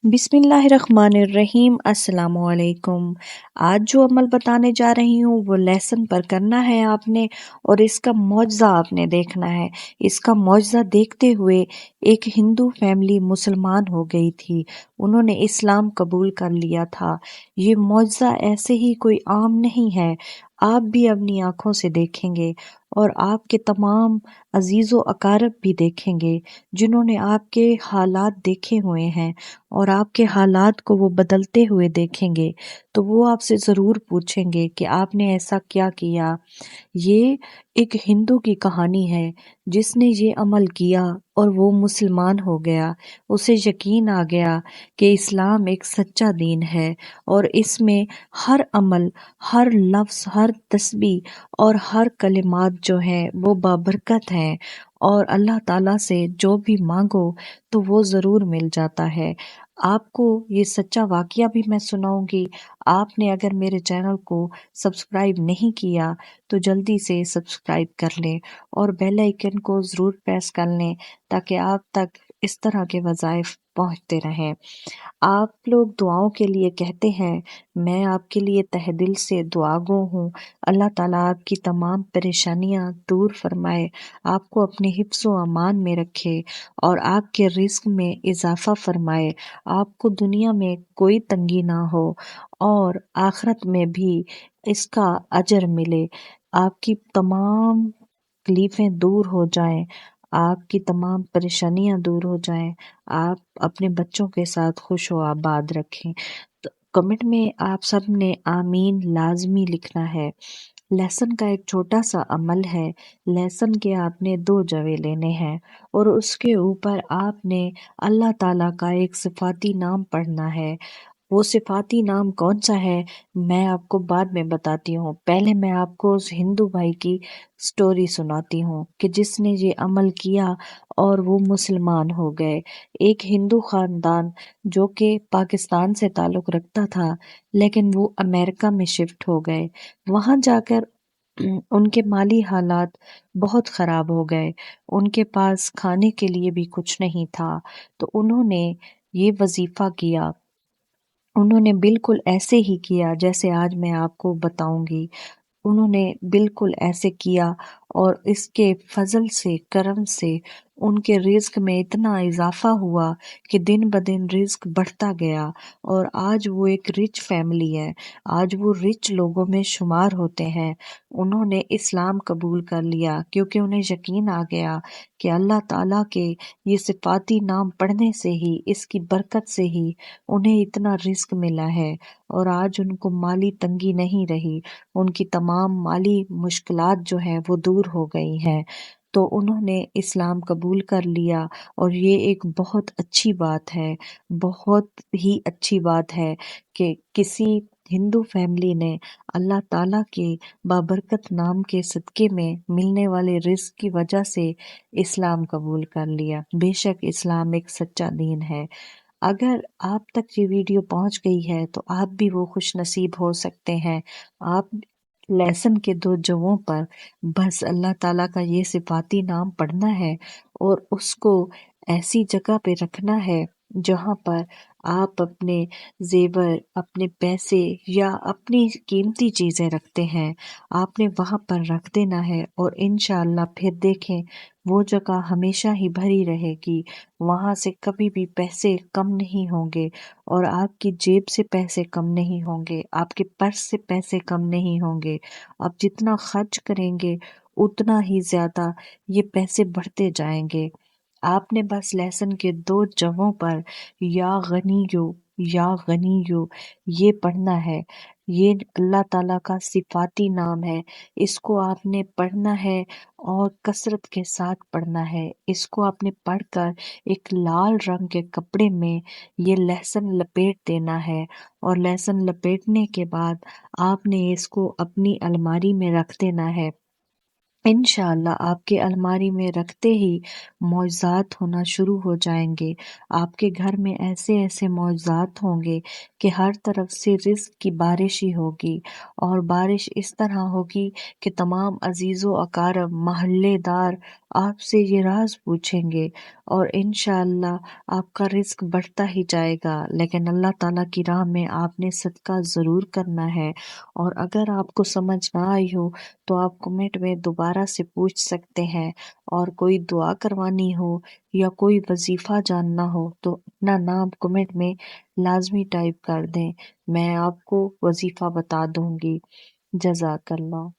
बिस्मिल्लाहिर्रहमानिर्रहीम। अस्सलामुअलैकुम। आज जो अमल बताने जा रही हूँ वो लेसन पर करना है आपने, और इसका मौजज़ा आपने देखना है। इसका मौजज़ा देखते हुए एक हिंदू फैमिली मुसलमान हो गई थी, उन्होंने इस्लाम कबूल कर लिया था। ये मौजज़ा ऐसे ही कोई आम नहीं है, आप भी अपनी आँखों से देखेंगे और आपके तमाम अजीज़ो अकारब भी देखेंगे जिन्होंने आपके हालात देखे हुए हैं, और आपके हालात को वो बदलते हुए देखेंगे तो वो आपसे ज़रूर पूछेंगे कि आपने ऐसा क्या किया। ये एक हिंदू की कहानी है जिसने ये अमल किया और वो मुसलमान हो गया। उसे यकीन आ गया कि इस्लाम एक सच्चा दीन है और इसमें हर अमल, हर लफ्ज़, हर तस्बीह और हर कलिमात जो हैं वो बाबरकत हैं, और अल्लाह ताला से जो भी मांगो तो वो ज़रूर मिल जाता है। आपको ये सच्चा वाक़या भी मैं सुनाऊंगी। आपने अगर मेरे चैनल को सब्सक्राइब नहीं किया तो जल्दी से सब्सक्राइब कर लें और बेल आइकन को ज़रूर प्रेस कर लें ताकि आप तक इस तरह के वज़ाइफ पहुंचते रहें। आप लोग दुआओं के लिए कहते हैं, मैं आपके लिए तहे दिल से दुआगो हूँ। अल्लाह ताला आपकी तमाम परेशानियां दूर फरमाए, आपको अपने हिफ्ज़ व अमान में रखे और आपके रिज़्क में इजाफ़ा फरमाए। आपको दुनिया में कोई तंगी ना हो और आखिरत में भी इसका अजर मिले। आपकी तमाम तकलीफ़ें दूर हो जाएं, आपकी तमाम परेशानियां दूर हो जाएं, आप अपने बच्चों के साथ खुश व आबाद रखें। तो कमेंट में आप सब ने आमीन लाजमी लिखना है। लहसुन का एक छोटा सा अमल है। लहसुन के आपने 2 जवे लेने हैं और उसके ऊपर आपने अल्लाह ताला का एक सिफाती नाम पढ़ना है। वो सिफाती नाम कौन सा है मैं आपको बाद में बताती हूँ। पहले मैं आपको उस हिंदू भाई की स्टोरी सुनाती हूँ कि जिसने ये अमल किया और वो मुसलमान हो गए। एक हिंदू खानदान जो कि पाकिस्तान से ताल्लुक़ रखता था, लेकिन वो अमेरिका में शिफ्ट हो गए। वहाँ जाकर उनके माली हालात बहुत ख़राब हो गए। उनके पास खाने के लिए भी कुछ नहीं था, तो उन्होंने ये वज़ीफ़ा किया। उन्होंने बिल्कुल ऐसे ही किया जैसे आज मैं आपको बताऊंगी। उन्होंने बिल्कुल ऐसे किया और इसके फजल से, करम से उनके रिज्क में इतना इजाफा हुआ कि दिन ब दिन रिज्क बढ़ता गया और आज वो एक रिच फैमिली है। आज वो रिच लोगों में शुमार होते हैं। उन्होंने इस्लाम कबूल कर लिया क्योंकि उन्हें यकीन आ गया कि अल्लाह ताला के ये सिफाती नाम पढ़ने से ही, इसकी बरकत से ही उन्हें इतना रिज्क मिला है और आज उनको माली तंगी नहीं रही। उनकी तमाम माली मुश्किलात जो हैं वो दूर हो गई हैं। तो उन्होंने इस्लाम कबूल कर लिया और ये एक बहुत अच्छी बात है, बहुत ही अच्छी बात है कि किसी हिंदू फैमिली ने अल्लाह ताला के बाबरकत नाम के सदक़े में मिलने वाले रिज़्क की वजह से इस्लाम कबूल कर लिया। बेशक इस्लाम एक सच्चा दीन है। अगर आप तक ये वीडियो पहुंच गई है तो आप भी वो खुश नसीब हो सकते हैं। आप लेसन के 2 जगहों पर बस अल्लाह ताला का ये सिफाती नाम पढ़ना है और उसको ऐसी जगह पे रखना है जहाँ पर आप अपने जेवर, अपने पैसे या अपनी कीमती चीज़ें रखते हैं, आपने वहाँ पर रख देना है और इंशाअल्लाह फिर देखें वो जगह हमेशा ही भरी रहेगी। वहाँ से कभी भी पैसे कम नहीं होंगे और आपकी जेब से पैसे कम नहीं होंगे, आपके पर्स से पैसे कम नहीं होंगे। आप जितना खर्च करेंगे उतना ही ज़्यादा ये पैसे बढ़ते जाएंगे। आपने बस लेसन के 2 जगहों पर या गनियो ये पढ़ना है। ये अल्लाह ताला का सिफाती नाम है। इसको आपने पढ़ना है और कसरत के साथ पढ़ना है। इसको आपने पढ़कर एक लाल रंग के कपड़े में ये लहसुन लपेट देना है और लहसुन लपेटने के बाद आपने इसको अपनी अलमारी में रख देना है। इंशाअल्लाह आपके अलमारी में रखते ही मौज़ात होना शुरू हो जाएंगे। आपके घर में ऐसे-ऐसे मौज़ात होंगे कि हर तरफ से रिज़्क की बारिश ही होगी और बारिश इस तरह होगी कि तमाम अज़ीज़ो अकारब, मोहल्लेदार آپ سے یہ راز پوچھیں گے اور انشاءاللہ آپ کا رزق بڑھتا ہی جائے گا، لیکن اللہ تعالیٰ کی راہ میں آپ نے صدقہ ضرور کرنا ہے۔ اور اگر آپ کو سمجھ نہ آئی ہو تو آپ کمنٹ میں دوبارہ سے پوچھ سکتے ہیں، اور کوئی دعا کروانی ہو یا کوئی وظیفہ جاننا ہو تو اپنا نام کمنٹ میں لازمی ٹائپ کر دیں، میں آپ کو وظیفہ بتا دوں گی۔ جزاک اللہ۔